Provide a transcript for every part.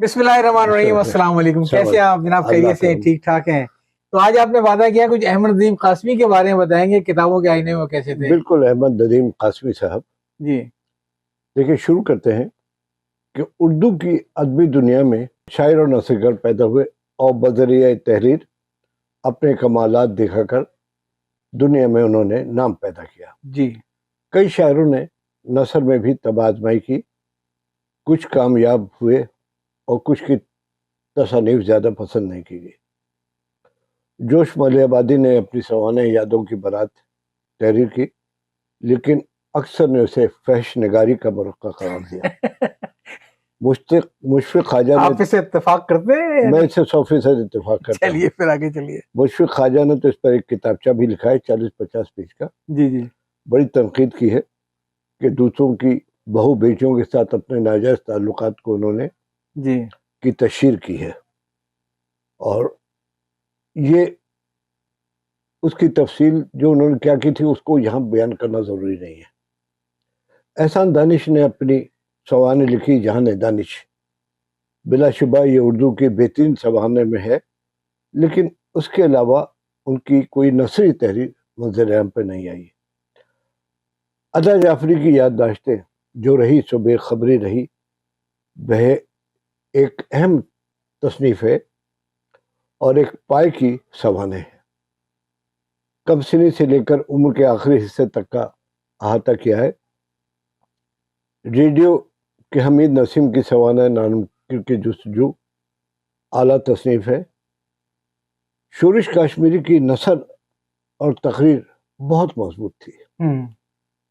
بسم اللہ الرحمن الرحیم، السلام علیکم. کیسے ہیں آپ جناب؟ خیریت سے ٹھیک ٹھاک ہیں؟ تو آج آپ نے وعدہ کیا کچھ احمد ندیم قاسمی کے بارے میں بتائیں گے، کتابوں کے آئینے میں کیسے تھے؟ بالکل، احمد ندیم قاسمی صاحب. جی دیکھیں، شروع کرتے ہیں کہ اردو کی ادبی دنیا میں شاعر اور نثرگر پیدا ہوئے اور بذریعہ تحریر اپنے کمالات دکھا کر دنیا میں انہوں نے نام پیدا کیا. جی کئی شاعروں نے نثر میں بھی طب آزمائی کی، کچھ کامیاب ہوئے اور کچھ کی تصانیف زیادہ پسند نہیں کی گئی. جوش ملیح آبادی نے اپنی سوانح یادوں کی برات تحریر کی، لیکن اکثر نے اسے فحش نگاری کا مرقع قرار دیا. مشفق خواجہ نے، آپ اس سے اتفاق کرتے ہیں؟ میں اس سے 100% اتفاق کرتا ہوں. چلیے پھر آگے چلیے. مشفق خواجہ نے تو اس پر ایک کتابچہ بھی لکھا ہے 40-50 پیج کا. جی جی بڑی تنقید کی ہے کہ دوسروں کی بہو بیٹیوں کے ساتھ اپنے ناجائز تعلقات کو انہوں نے جی کی تشہیر کی ہے، اور یہ اس کی تفصیل جو انہوں نے کیا کی تھی اس کو یہاں بیان کرنا ضروری نہیں ہے. احسان دانش نے اپنی سوانح لکھی جہان دانش، بلا شبہ یہ اردو کی بہترین سوانح میں ہے، لیکن اس کے علاوہ ان کی کوئی نثری تحریر منظر عام پہ نہیں آئی. عطا جعفری کی یادداشتیں جو رہی سو بے خبری رہی، وہ ایک اہم تصنیف ہے اور ایک پائے کی سوانح ہے. کم سنی سے لے کر عمر کے آخری حصے تک کا احاطہ کیا ہے. ریڈیو کے حمید نسیم کی سوانح ناممکن کی جستجو اعلیٰ تصنیف ہے. شورش کاشمیری کی نثر اور تقریر بہت مضبوط تھی،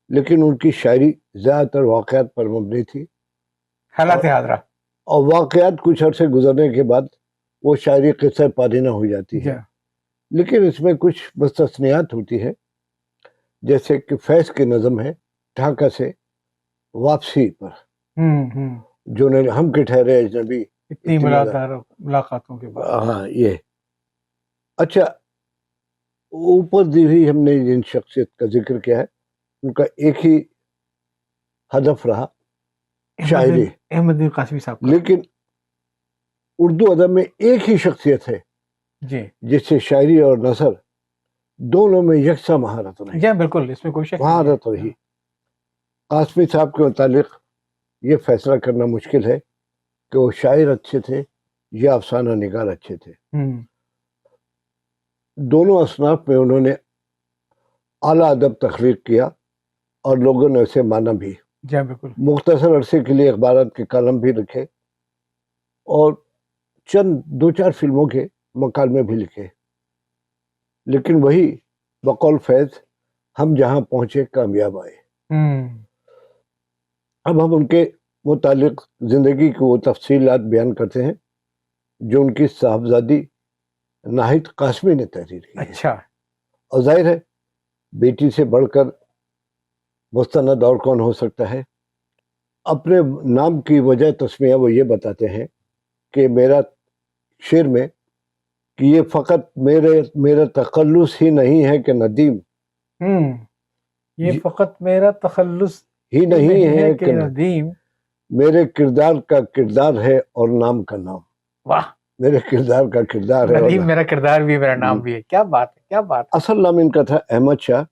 لیکن ان کی شاعری زیادہ تر واقعات پر مبنی تھی، حالات حاضرہ، اور واقعات کچھ عرصے گزرنے کے بعد وہ شاعری قصہ پارینہ ہو جاتی ہے. لیکن اس میں کچھ مستثنیات ہوتی ہے، جیسے کہ فیض کی نظم ہے ڈھاکہ سے واپسی پر، جو نے ہم کے ٹھہرے اجنبی اتنی ملاقاتوں کے بعد. ہاں یہ اچھا. اوپر دی ہوئی ہم نے جن شخصیت کا ذکر کیا ہے ان کا ایک ہی ہدف رہا شاعری، احمد ندیم قاسمی صاحب کا. لیکن اردو ادب میں ایک ہی شخصیت ہے جی جس سے شاعری اور نثر دونوں میں یکساں مہارت رہی. جی بالکل، اس میں کوئی شک مہارت رہی. قاسمی صاحب کے متعلق یہ فیصلہ کرنا مشکل ہے کہ وہ شاعر اچھے تھے یا افسانہ نگار اچھے تھے. دونوں اصناف میں انہوں نے اعلیٰ ادب تخلیق کیا اور لوگوں نے اسے مانا بھی. جی بالکل. مختصر عرصے کے لیے اخبارات کے کالم بھی لکھے اور چند 2-4 فلموں کے مکالمے بھی لکھے، لیکن وہی بقول فیض ہم جہاں پہنچے کامیاب آئے. اب ہم ان کے متعلق زندگی کی وہ تفصیلات بیان کرتے ہیں جو ان کی صاحبزادی ناہید قاسمی نے تحریر کی. اچھا. اور ظاہر ہے بیٹی سے بڑھ کر مستند اور کون ہو سکتا ہے. اپنے نام کی وجہ تسمیہ وہ یہ بتاتے ہیں کہ میرا شعر میں کہ یہ فقط میرا تخلص ہی نہیں ہے کہ ندیم، یہ فقط میرا تخلص ہی نہیں ہے کہ ندیم، میرے کردار کا کردار ہے اور نام کا نام. واہ، میرے کردار کا کردار ہے ندیم میرا کردار بھی میرا نام بھی ہے. کیا بات ہے، کیا بات. اصل نام ان کا تھا احمد شاہ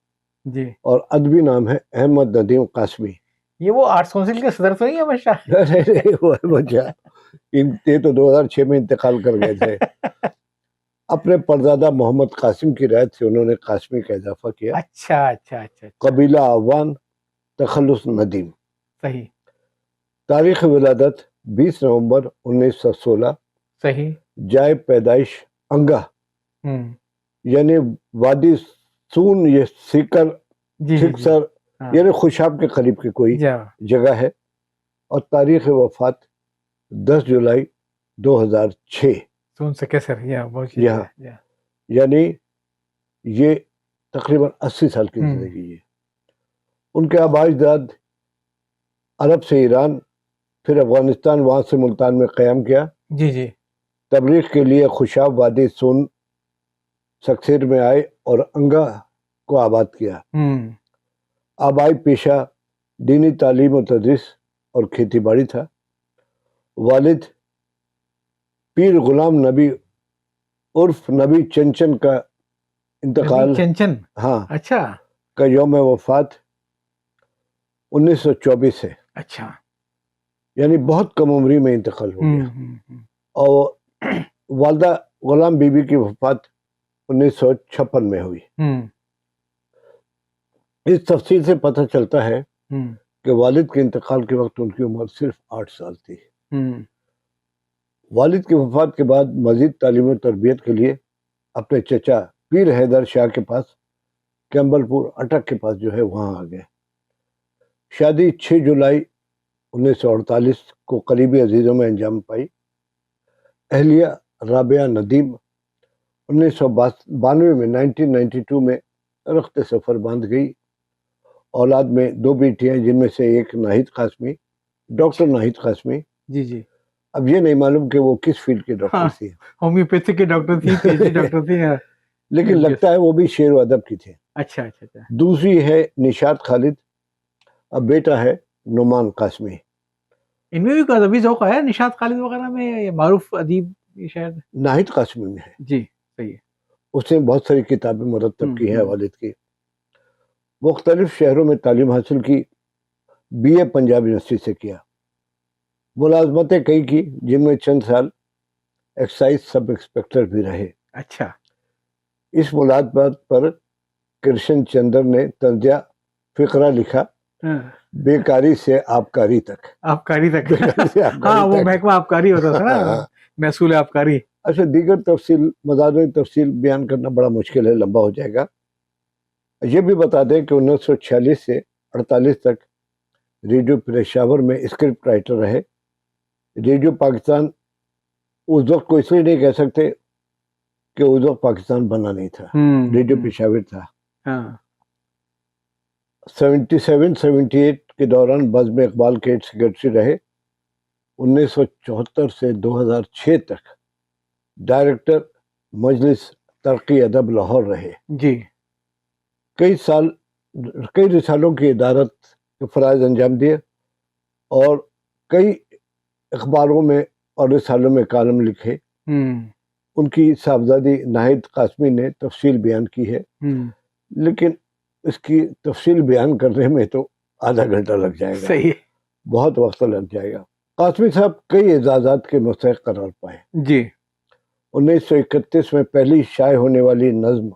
جی، اور ادبی نام ہے احمد ندیم قاسمی. یہ وہ آرٹس کونسل کے صدر تو نہیں ہے احمد شاہ؟ وہ احمد شاہ یہ تو 2006 میں انتقال کر گئے تھے. اپنے پردادا محمد قاسم کی رعایت سے انہوں نے قاسمی کا اضافہ کیا. اچھا اچھا اچھا. قبیلہ عوان، تخلص ندیم. صحیح. تاریخ ولادت 20 نومبر 1916. صحیح. جائے پیدائش انگا، یعنی وادی سون یہ سیکر سکسر یعنی خوشاب کے قریب کی کوئی جگہ ہے. اور تاریخ وفات 10 جولائی 2006. سون سکسر، یعنی یہ تقریباً 80 سال کی زندگی ہے. ان کے آباء اجداد عرب سے ایران، پھر افغانستان، وہاں سے ملتان میں قیام کیا. جی جی. تبلیغ کے لیے خوشاب وادی سون سکسیر میں آئے اور انگا کو آباد کیا. آبائی پیشہ دینی تعلیم و تدریس اور کھیتی باڑی تھا. والد پیر غلام نبی عرف نبی چنچن کا انتقال چنچن، ہاں اچھا کا یوم وفات 1924 ہے، اچھا، یعنی بہت کم عمری میں انتقال ہو گیا. اور والدہ غلام بی بی کی وفات 1956 میں ہوئی. اس تفصیل سے پتہ چلتا ہے کہ والد کے انتقال کے وقت ان کی عمر صرف 8 سال تھی. والد کی وفات کے بعد مزید تعلیم و تربیت کے لیے اپنے چچا پیر حیدر شاہ کے پاس کیمبل پور اٹک کے پاس جو ہے وہاں آ گئے. شادی 6 جولائی 1948 کو قریبی عزیزوں میں انجام پائی. اہلیہ رابعہ ندیم 1992 میں 1992 میں رخت سفر باندھ گئی. اولاد میں 2 بیٹیاں جن میں سے ایک ناہید قاسمی، ڈاکٹر ناہید قاسمی. جی جی، اب یہ نہیں معلوم کہ وہ کس فیلڈ کے ڈاکٹر تھی، ہومیوپیتھی کے ڈاکٹر تھی، پی ایچ ڈی ڈاکٹر تھی. لیکن لگتا ہے وہ بھی شعر و ادب کی تھے. اچھا اچھا اچھا. دوسری ہے نشاط خالد، اب بیٹا ہے نعمان قاسمی. ان میں بھی کوئی ادبی ذوق ہے نشاط خالد وغیرہ میں، یہ معروف ادیب شاید؟ ناہید قاسمی میں ہے. جی صحیح ہے. اس نے بہت ساری کتابیں مرتب کی ہیں والد کی. مختلف شہروں میں تعلیم حاصل کی. بی اے پنجاب یونیورسٹی سے کیا. ملازمتیں کئی کی جن میں چند سال ایکسائز سب انسپیکٹر بھی رہے. اچھا. اس ملازمت پر کرشن چندر نے طنزیہ فقرہ لکھا، بیکاری سے آبکاری تک. آبکاری تک، ہاں وہ محکمہ آبکاری ہوتا تھا نا، محصول آبکاری. اچھا، دیگر تفصیل مزاج تفصیل بیان کرنا بڑا مشکل ہے، لمبا ہو جائے گا. یہ بھی بتا دیں کہ 1946 سے 48 تک ریڈیو پشاور میں اسکرپٹ رائٹر رہے. ریڈیو پاکستان اس وقت کو اس لیے نہیں کہہ سکتے کہ اس وقت پاکستان بنا نہیں تھا، ریڈیو پشاور تھا. 77-78 کے دوران بزم اقبال کے سیکرٹری رہے. 1974 سے 2006 تک ڈائریکٹر مجلس ترقی ادب لاہور رہے. جی. کئی رسالوں کی ادارت کے فرائض انجام دیے اور کئی اخباروں میں اور رسالوں میں کالم لکھے. ان کی صاحبزادی ناہید قاسمی نے تفصیل بیان کی ہے، لیکن اس کی تفصیل بیان کرنے میں تو آدھا گھنٹہ لگ جائے گا. صحیح، بہت وقت لگ جائے گا. قاسمی صاحب کئی اعزازات کے مستحق قرار پائے. جی. 1931 میں پہلی شائع ہونے والی نظم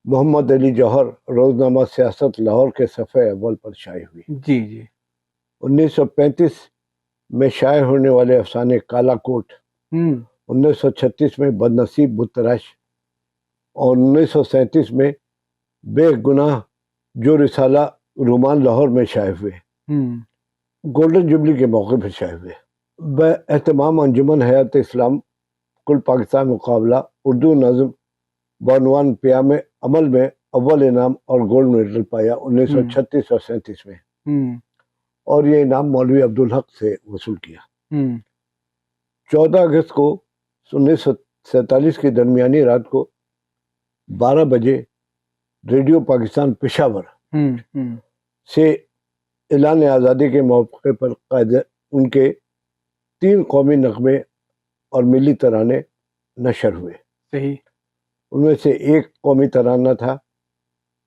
محمد علی جوہر روزنامہ سیاست لاہور کے صفحے اول پر شائع ہوئی. جی جی. 1935 میں شائع ہونے والے افسانے کالا کوٹ، 1936 میں بدنصیب بتراش اور 1937 میں بے گناہ جو رسالہ رومان لاہور میں شائع ہوئے. گولڈن جبلی کے موقع پر شائع ہوئے. باہتمام انجمن حیات اسلام کل پاکستان مقابلہ اردو نظم بعنوان پیام عمل میں اول انعام اور گولڈ میڈل پایا 1936 اور 37 میں، اور یہ انعام مولوی عبدالحق سے وصول کیا. 14 اگست کو 1947 کی درمیانی رات کو 12 بجے ریڈیو پاکستان پشاور سے اعلان آزادی کے موقع پر ان کے 3 قومی نغمے اور ملی ترانے نشر ہوئے. صحیح. ان میں سے ایک قومی ترانہ تھا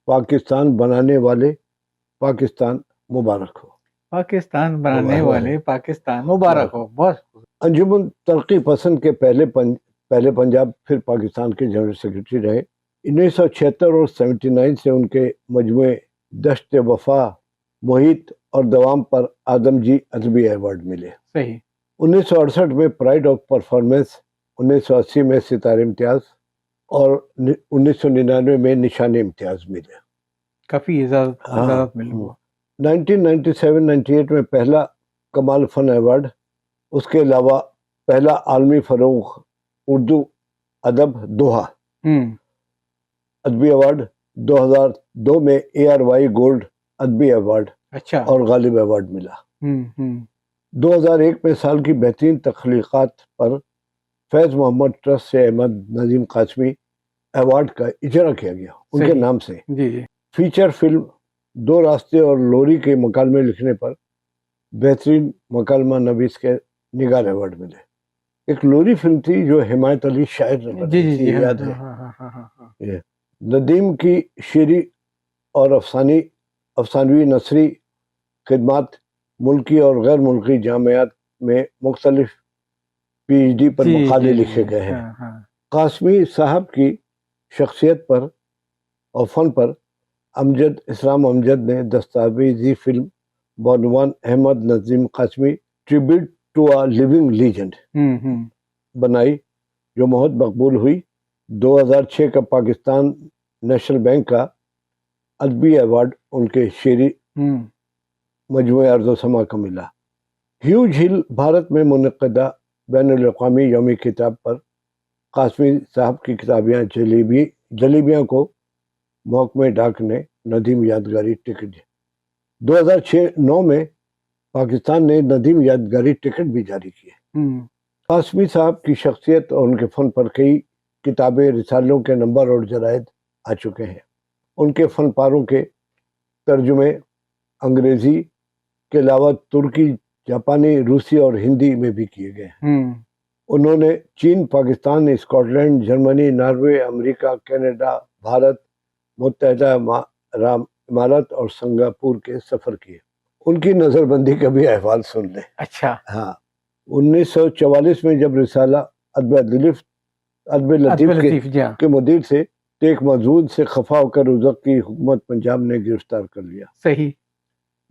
پاکستان بنانے والے پاکستان مبارک ہو. پاکستان بنانے والے پاکستان مبارک ہو. بہت. انجمن ترقی پسند کے پہلے پنجاب پھر پاکستان کے جنرل سیکرٹری رہے. 1976 اور 79 سے ان کے مجموعے دشت وفا، محیط اور دوام پر آدم جی ادبی ایوارڈ ملے. صحیح. 1968 میں پرائڈ آف پرفارمنس، 1980 میں ستارے امتیاز اور 1999 میں نشان امتیاز ملے. کافی اعزازات مل گئے. 1997-98 میں پہلا کمال فن ایوارڈ، اس کے علاوہ پہلا عالمی فروغ اردو ادب دوحہ ادبی ایوارڈ، 2002 میں ARY گولڈ ادبی ایوارڈ اچھا اور غالب ایوارڈ ملا. 2001 میں سال کی بہترین تخلیقات پر فیض محمد ٹرسٹ سے احمد نظیم قاسمی ایوارڈ کا اجرا کیا گیا ان کے نام سے. جی جی. فیچر فلم 2 راستے اور لوری کے مکالمے لکھنے پر بہترین مکالمہ نویس کے نگار ایوارڈ ملے. ایک لوری فلم تھی جو حمایت علی شاعر نے جی بنائی جی تھی، جی، یاد ہے؟ ہاں یہ ندیم کی شعری اور افسانوی نثری خدمات ملکی اور غیر ملکی جامعات میں مختلف پی ایچ ڈی پر جی مقالے جی لکھے جی، گئے ہیں۔ ہاں ہاں قاسمی صاحب کی شخصیت پر اور فن پر اسلام امجد نے دستاویزی فلم بعنوان Ahmad Nazeem Qasmi tribute to a living legend بنائی، جو بہت مقبول ہوئی۔ 2006 کا پاکستان نیشنل بینک کا ادبی ایوارڈ ان کے شعری مجموعے ارض و سما کو ملا۔ ہیوج ہل بھارت میں منعقدہ بین الاقوامی یوم کتاب پر قاسمی صاحب کی کتابیاں جلیبیاں کو محکمہ ڈاک نے ندیم یادگاری ٹکٹ دی۔ 2009 میں پاکستان نے ندیم یادگاری ٹکٹ بھی جاری کیے۔ قاسمی صاحب کی شخصیت اور ان کے فن پر کئی کتابیں، رسالوں کے نمبر اور جرائد آ چکے ہیں۔ ان کے فن پاروں کے ترجمے انگریزی کے علاوہ ترکی، جاپانی، روسی اور ہندی میں بھی کیے گئے ہیں۔ انہوں نے چین، Pakistan, Scotland, Germany, Norway, امریکہ، کینیڈا، بھارت، متحدہ امارات اور سنگاپور کے سفر کیے۔ ان کی نظر بندی کا بھی احوال سن لیں۔ اچھا، ہاں، 1944 میں جب رسالہ ادب لطیف کے مدیر سے ایک موجود سے خفا ہو کر اس وقت کی حکومت پنجاب نے گرفتار کر لیا۔ صحیح،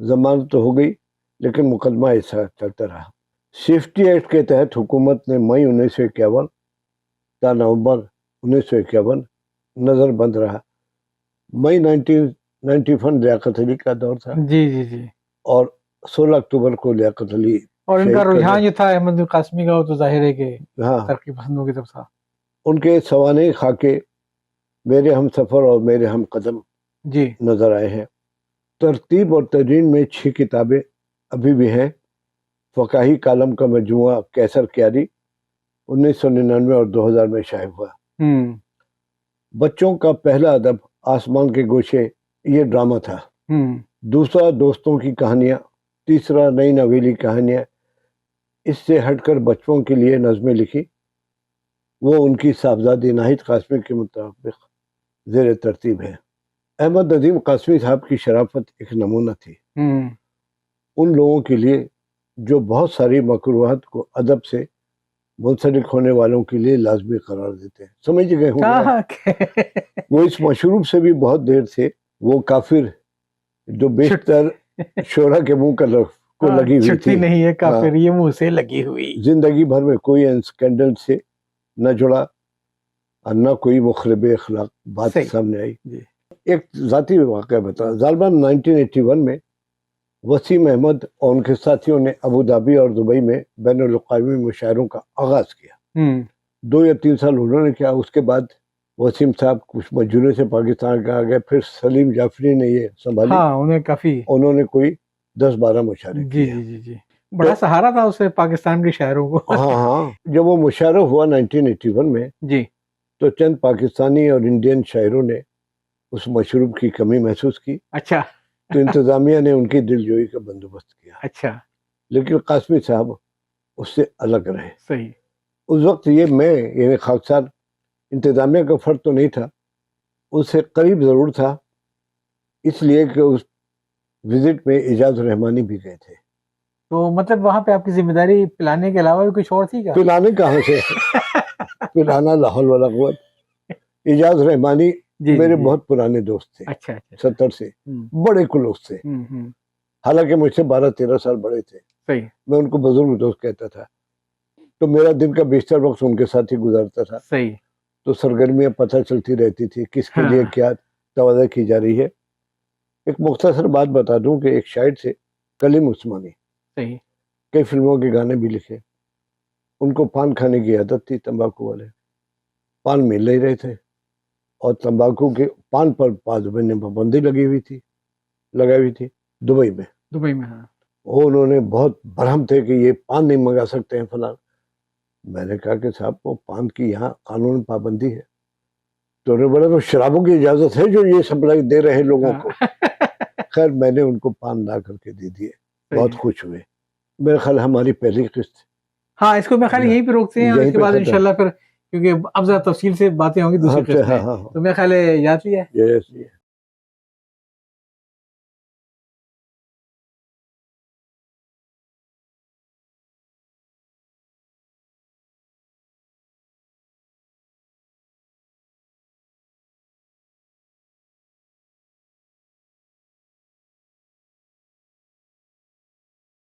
ضمانت تو ہو گئی لیکن مقدمہ ایسا چلتا رہا۔ سیفٹی ایکٹ کے تحت حکومت نے مئی 1951 تا نومبر 1951 نظر بند رہا۔ مئی 1991 لیاقت علی کا دور تھا جی جی جی، اور 16 اکتوبر کو لیاقت علی اور ان کا شہید کر رجحان دیا۔ جو تھا احمد قاسمی کا، وہ تو ظاہر ہے کہ ہاں، ترقی پسندوں کی طرف تھا۔ ان کے سوانح خاکے میرے ہم سفر اور میرے ہم قدم جی، نظر آئے ہیں۔ ترتیب اور تدوین میں 6 کتابیں ابھی بھی ہیں۔ فقاہی کالم کا مجموعہ کیسر کیاری 1999 اور 2000 میں شائع ہوا۔ بچوں کا پہلا ادب آسمان کے گوشے یہ ڈرامہ تھا۔ دوسرا دوستوں کی کہانیاں، تیسرا نئی نویلی کہانیاں۔ اس سے ہٹ کر بچوں کے لیے نظمیں لکھی، وہ ان کی صاحبزادی ناہید قاسمی کے مطابق زیر ترتیب ہے۔ احمد نظیم قاسمی صاحب کی شرافت ایک نمونہ تھی ان لوگوں کے لیے جو بہت ساری مکروہات کو ادب سے منسلک ہونے والوں کے لیے لازمی قرار دیتے ہیں۔ سمجھ گئے ہوں گے وہ اس مشروب سے بھی بہت دیر تھے۔ وہ کافر جو بیشتر شعرا کے منہ کو لگی ہوئی چھٹی تھی، نہیں ہے کافر، یہ منہ سے لگی ہوئی۔ زندگی بھر میں کوئی اسکینڈل سے نہ جڑا اور نہ کوئی مخرب اخلاق بات سامنے آئی۔ ایک ذاتی واقعہ بتا، غالباً 1981 میں وسیم احمد اور ان کے ساتھیوں نے ابوظہبی اور دبئی میں بین الاقوامی مشاعروں کا آغاز کیا۔ 2 یا 3 سال انہوں نے کیا، اس کے بعد وسیم صاحب کچھ مجبوری سے پاکستان کا آ گئے، پھر سلیم جعفری نے یہ سنبھالی۔ انہوں نے کوئی 10-12 مشاعرے جی جی جی جی، بڑا سہارا تھا اسے پاکستان کے شاعروں کو۔ ہاں، جب وہ مشاعرہ ہوا 1981 میں جی، تو چند پاکستانی اور انڈین شاعروں نے اس مشروب کی کمی محسوس کی۔ اچھا، تو انتظامیہ نے ان کی دل جوئی کا بندوبست کیا۔ اچھا، لیکن قاسمی صاحب اس سے الگ رہے۔ صحیح۔ اس وقت یہ میں یعنی خاکسار انتظامیہ کا فرد تو نہیں تھا، اس سے قریب ضرور تھا، اس لیے کہ اس وزٹ میں اعجاز رحمانی بھی گئے تھے۔ تو مطلب وہاں پہ آپ کی ذمہ داری پلانے کے علاوہ بھی کچھ اور تھی کیا؟ پلانے کہاں سے پلانا لا حول ولا قوت۔ اعجاز رحمانی میرے بہت پرانے دوست تھے، اچھا 70 سے، بڑے کلوس تھے، حالانکہ مجھ سے 12-13 سال بڑے تھے۔ صحیح، میں ان کو بزرگ دوست کہتا تھا، تو میرا دن کا بیشتر وقت ان کے ساتھ ہی گزرتا تھا۔ صحیح، تو سرگرمیاں پتہ چلتی رہتی تھی کس کے لیے کیا توجہ کی جا رہی ہے۔ ایک مختصر بات بتا دوں کہ ایک شاعر سے کلیم عثمانی، صحیح، کئی فلموں کے گانے بھی لکھے۔ ان کو پان کھانے کی عادت تھی، تمباکو والے پان مل نہیں رہے تھے، اور تمباکو کے پان پر پابندی لگائی ہوئی تھی دبئی میں۔ ہاں، وہ انہوں نے بہت برہم تھے کہ یہ پان نہیں منگا سکتے ہیں فلاں۔ میں نے کہا کہ صاحب وہ پان کی یہاں قانون پابندی ہے۔ تو انہوں نے بولا تو شرابوں کی اجازت ہے جو یہ سپلائی دے رہے لوگوں کو۔ خیر میں نے ان کو پان لا کر کے دے دیے، بہت خوش ہوئے۔ میرے خیال ہماری پہلی قسط ہاں اس کو میں خیال یہیں پہ روکتے ہیں اور اس کے بعد انشاءاللہ پھر کیونکہ اب ذرا تفصیل سے باتیں ہوں گی دوسرے قسط میں، تو میں خیال ہے یاد لیا ہے. Yes, yes.